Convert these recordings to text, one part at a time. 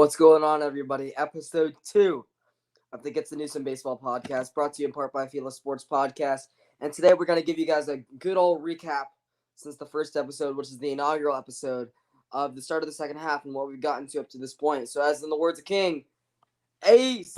What's going on, everybody? Episode 2 of the Get Newsom Baseball Podcast, brought to you in part by FILA Sports Podcast. And today we're going to give you guys a good old recap since the first episode, which is the inaugural episode of the start of the second half and what we've gotten to up to this point. So as in the words of King, Ace!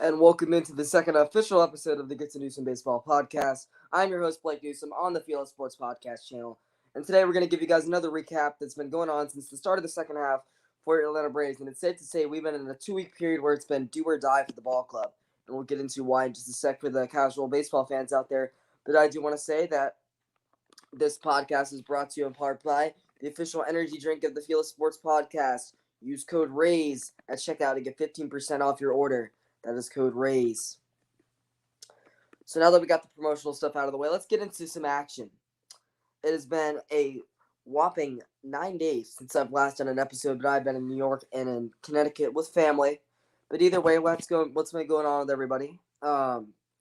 And welcome into the second official episode of the Get to Newsom Baseball Podcast. I'm your host, Blake Newsom, on the FILA Sports Podcast channel. And today we're going to give you guys another recap that's been going on since the start of the second half for your Atlanta Braves. And it's safe to say we've been in a 2-week period where it's been do or die for the ball club. And we'll get into why in just a sec for the casual baseball fans out there. But I do want to say that this podcast is brought to you in part by the official energy drink of the FILA Sports Podcast. Use code RAISE at checkout to get 15% off your order. That is code RAISE. So now that we got the promotional stuff out of the way, let's get into some action. It has been a whopping 9 days since I've last done an episode, but I've been in New York and in Connecticut with family. But either way, what's been going on with everybody?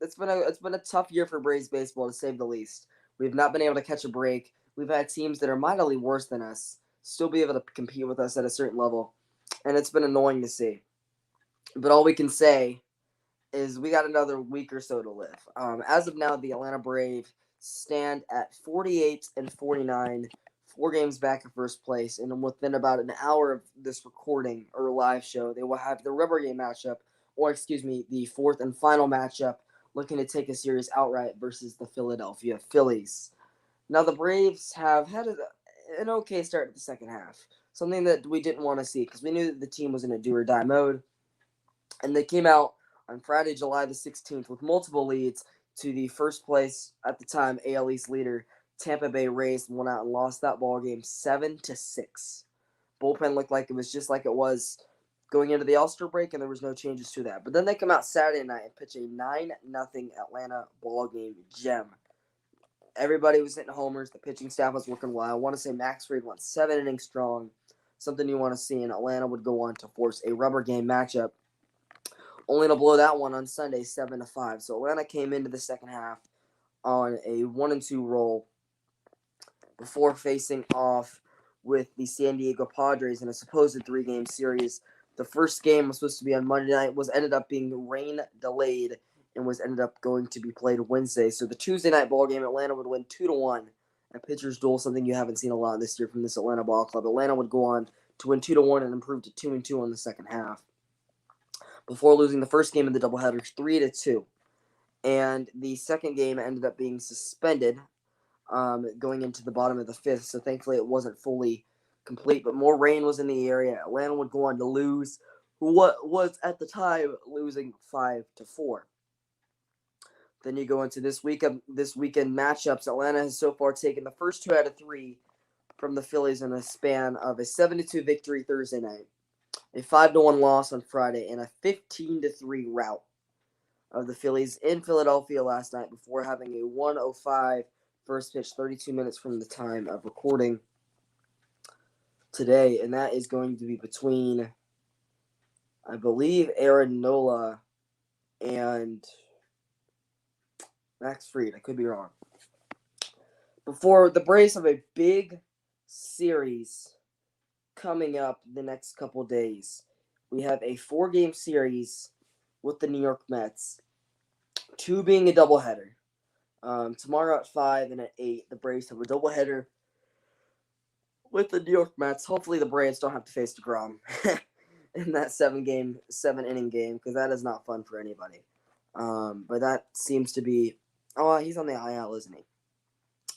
It's been a tough year for Braves baseball, to say the least. We've not been able to catch a break. We've had teams that are mightily worse than us still be able to compete with us at a certain level, and it's been annoying to see. But all we can say is we got another week or so to live. As of now, the Atlanta Braves stand at 48-49, 4 games back in first place. And within about an hour of this recording or live show, they will have the rubber game matchup, the fourth and final matchup, looking to take a series outright versus the Philadelphia Phillies. Now, the Braves have had an okay start to the second half, something that we didn't want to see because we knew that the team was in a do-or-die mode. And they came out on Friday, July the 16th with multiple leads to the first place at the time AL East leader, Tampa Bay Rays, went out and lost that ball game 7-6. Bullpen looked like it was just like it was going into the All-Star break, and there was no changes to that. But then they come out Saturday night and pitch a 9-0 Atlanta ball game gem. Everybody was hitting homers. The pitching staff was working well. I want to say Max Fried went 7 innings strong, something you want to see, and Atlanta would go on to force a rubber game matchup, only to blow that one on Sunday 7-5. So Atlanta came into the second half on a 1-2 roll before facing off with the San Diego Padres in a supposed 3-game series. The first game was supposed to be on Monday night, ended up being rain delayed, and ended up going to be played Wednesday. So the Tuesday night ball game, Atlanta would win 2-1. A pitcher's duel, something you haven't seen a lot this year from this Atlanta ball club. Atlanta would go on to win 2-1 and improve to 2-2 on the second half, before losing the first game of the doubleheader 3-2. And the second game ended up being suspended going into the bottom of the fifth, so thankfully it wasn't fully complete, but more rain was in the area. Atlanta would go on to lose what was at the time losing 5-4. Then you go into this weekend matchups. Atlanta has so far taken the first 2 out of 3 from the Phillies in a span of a 7-2 victory Thursday night, a 5-1 loss on Friday, and a 15-3 rout of the Phillies in Philadelphia last night before having a 1:05 first pitch 32 minutes from the time of recording today. And that is going to be between, I believe, Aaron Nola and Max Fried. I could be wrong. Before the Braves have a big series coming up the next couple days. We have a 4-game series with the New York Mets, 2 being a doubleheader. Tomorrow at 5 and at 8, the Braves have a doubleheader with the New York Mets. Hopefully the Braves don't have to face DeGrom in that 7-inning game, because that is not fun for anybody. But that seems to be, he's on the IL, isn't he?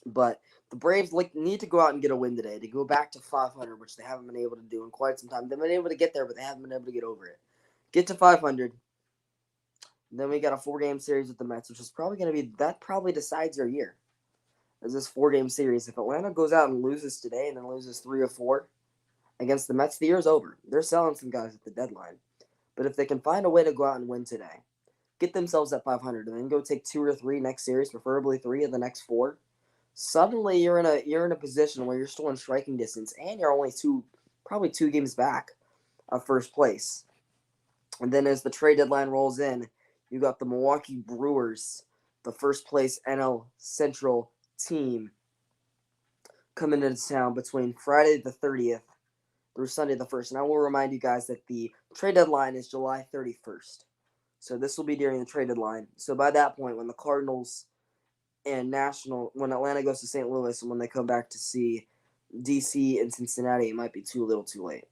But the Braves need to go out and get a win today to go back to 500, which they haven't been able to do in quite some time. They've been able to get there, but they haven't been able to get over it. Get to 500. Then we got a 4-game series with the Mets, which is probably going to be – that probably decides your year. Is this 4-game series. If Atlanta goes out and loses today and then loses 3 or 4 against the Mets, the year's over. They're selling some guys at the deadline. But if they can find a way to go out and win today, get themselves at 500, and then go take 2 or 3 next series, preferably 3 of the next 4, suddenly you're in a position where you're still in striking distance, and you're only probably 2 games back of first place. And then as the trade deadline rolls in, you got the Milwaukee Brewers, the first place NL Central team, coming into town between Friday the 30th through Sunday the 1st. And I will remind you guys that the trade deadline is July 31st. So this will be during the trade deadline. So by that point, when the Cardinals and when Atlanta goes to St. Louis and when they come back to see DC and Cincinnati, it might be too little too late.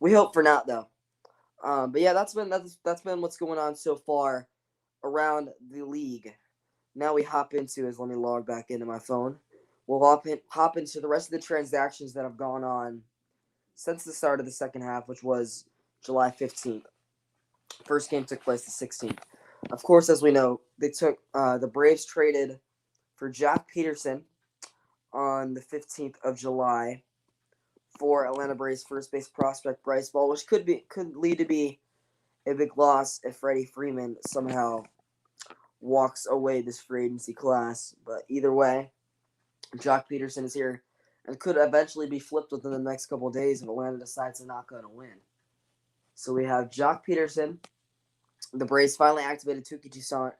We hope for not, though. But yeah, that's been what's going on so far around the league. Now we hop into let me log back into my phone. We'll hop into the rest of the transactions that have gone on since the start of the second half, which was July 15th. First game took place the 16th. Of course, as we know, the Braves traded for Jack Peterson on the 15th of July for Atlanta Braves first base prospect Bryce Ball, which could lead to be a big loss if Freddie Freeman somehow walks away this free agency class. But either way, Jack Peterson is here and could eventually be flipped within the next couple of days if Atlanta decides they're not going to win. So we have Jack Peterson. The Braves finally activated Touki Toussaint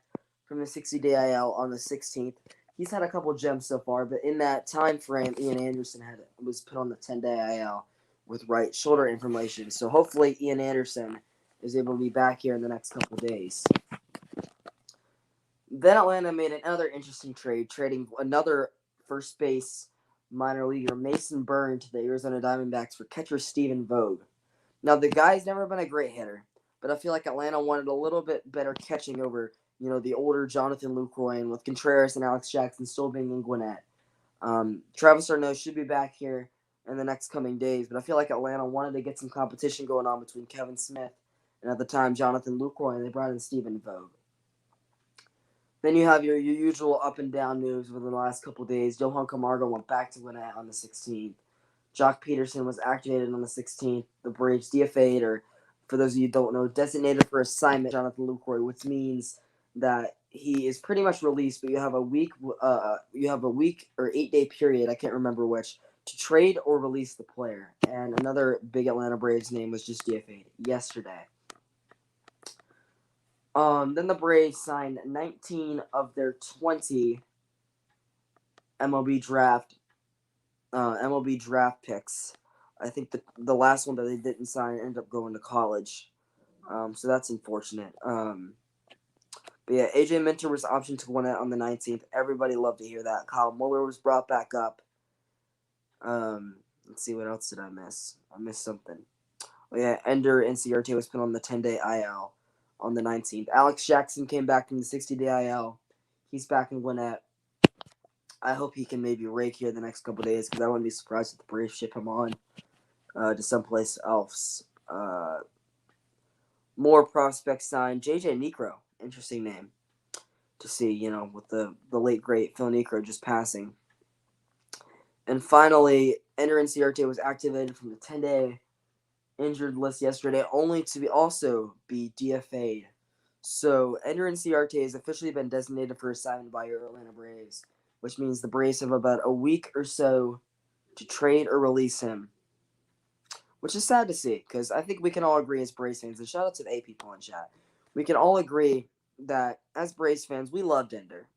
from the 60-day IL on the 16th. He's had a couple gems so far, but in that time frame, Ian Anderson was put on the 10-day IL with right shoulder inflammation. So hopefully Ian Anderson is able to be back here in the next couple of days. Then Atlanta made another interesting trade, trading another first base minor leaguer, Mason Byrne, to the Arizona Diamondbacks for catcher Stephen Vogt. Now, the guy's never been a great hitter, but I feel like Atlanta wanted a little bit better catching over the older Jonathan Lucroy, and with Contreras and Alex Jackson still being in Gwinnett. Travis Arnaud should be back here in the next coming days, but I feel like Atlanta wanted to get some competition going on between Kevin Smith and, at the time, Jonathan Lucroy, and they brought in Stephen Vogt. Then you have your usual up-and-down news within the last couple of days. Johan Camargo went back to Gwinnett on the 16th. Jock Peterson was activated on the 16th. The Braves DFA'd, or for those of you who don't know, designated for assignment Jonathan Lucroy, which means that he is pretty much released, but you have a week or 8-day period, I can't remember which, to trade or release the player. And another big Atlanta Braves name was just DFA'd yesterday. Then the Braves signed 19 of their 20 MLB draft picks. I think the last one that they didn't sign ended up going to college. So that's unfortunate. But yeah, AJ Minter was optioned to Gwinnett on the 19th. Everybody loved to hear that. Kyle Muller was brought back up. Let's see, what else did I miss? I missed something. Oh yeah, Ender Inciarte was put on the 10-day IL on the 19th. Alex Jackson came back from the 60-day IL. He's back in Gwinnett. I hope he can maybe rake here the next couple of days, because I wouldn't be surprised if the Braves ship him on to someplace else. More prospects signed. JJ Niekro, interesting name to see, with the late great Phil Niekro just passing. And finally, Ender Inciarte was activated from the 10-day injured list yesterday, only to also be DFA'd. So Ender Inciarte has officially been designated for assignment by your Atlanta Braves, which means the Braves have about a week or so to trade or release him, which is sad to see, because I think we can all agree as Braves fans, and shout out to the 8 people in chat, we can all agree that as Braves fans, we loved Ender.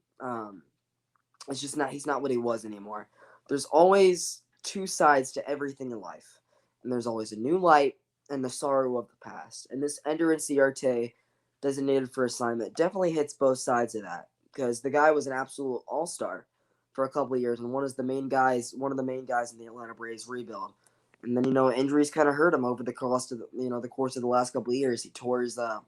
It's just he's not what he was anymore. There's always 2 sides to everything in life, and there's always a new light and the sorrow of the past. And this Ender Inciarte, designated for assignment, definitely hits both sides of that, because the guy was an absolute all-star for a couple of years and one of the main guys in the Atlanta Braves rebuild. And then, injuries kind of hurt him over the course of the last couple of years. He tore his what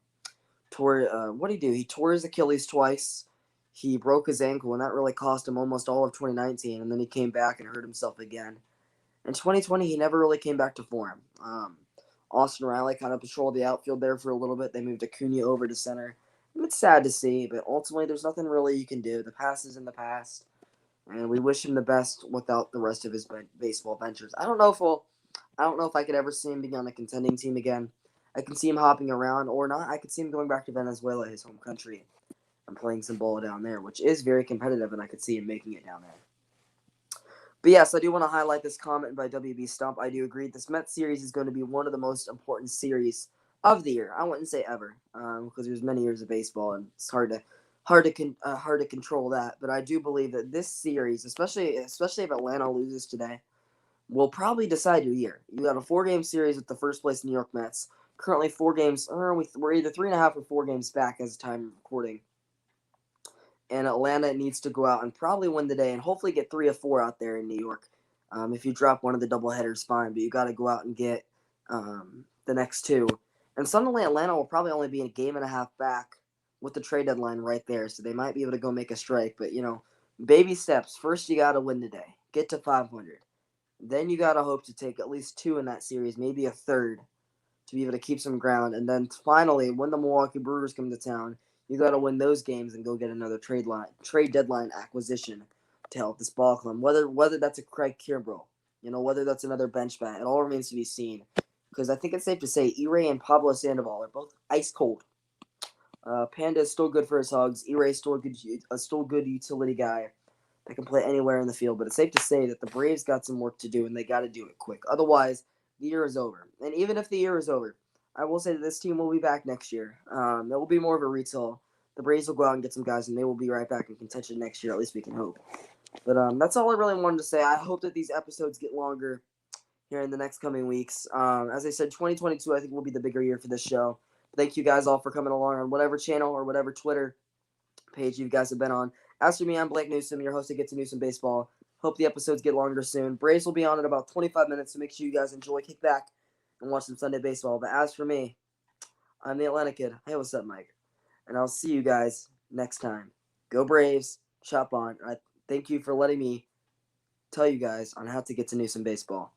did he do? He tore his Achilles twice. he broke his ankle, and that really cost him almost all of 2019. And then he came back and hurt himself again. In 2020, he never really came back to form. Austin Riley kind of patrolled the outfield there for a little bit. They moved Acuna over to center. It's sad to see, but ultimately there's nothing really you can do. The past is in the past, and we wish him the best without the rest of his baseball ventures. I don't know if I could ever see him being on a contending team again. I can see him hopping around or not. I could see him going back to Venezuela, his home country, and playing some ball down there, which is very competitive, and I could see him making it down there. But yes, I do want to highlight this comment by WB Stump. I do agree. This Mets series is going to be one of the most important series of the year. I wouldn't say ever, because there's many years of baseball, and it's hard to control that. But I do believe that this series, especially if Atlanta loses today, will probably decide your year. You got a 4-game series with the first place New York Mets. Currently 4 games. We're either 3.5 or 4 games back as of time of recording. And Atlanta needs to go out and probably win the day and hopefully get 3 or 4 out there in New York. If you drop one of the doubleheaders, fine, but you got to go out and get the next 2. And suddenly Atlanta will probably only be a game and a half back with the trade deadline right there, so they might be able to go make a strike. But, baby steps. First, you got to win today. Get to 500. Then you got to hope to take at least 2 in that series, maybe a third, to be able to keep some ground. And then finally, when the Milwaukee Brewers come to town, you got to win those games and go get another trade deadline acquisition to help this ball club. Whether that's a Craig Kimbrell, whether that's another bench bat, it all remains to be seen. Because I think it's safe to say Irae and Pablo Sandoval are both ice cold. Panda is still good for his hugs. Irae is still good utility guy that can play anywhere in the field. But it's safe to say that the Braves got some work to do, and they got to do it quick. Otherwise, the year is over. And even if the year is over, I will say that this team will be back next year. It will be more of a retail. The Braves will go out and get some guys, and they will be right back in contention next year. At least we can hope. But that's all I really wanted to say. I hope that these episodes get longer here in the next coming weeks. As I said, 2022 I think will be the bigger year for this show. Thank you guys all for coming along on whatever channel or whatever Twitter page you guys have been on. As for me, I'm Blake Newsom, your host of Get to Newsom Baseball. Hope the episodes get longer soon. Braves will be on in about 25 minutes, so make sure you guys enjoy, kick back, and watch some Sunday baseball. But as for me, I'm the Atlanta Kid. Hey, what's up, Mike? And I'll see you guys next time. Go Braves. Chop on. Thank you for letting me tell you guys on how to get to Newsom Baseball.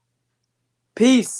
Peace!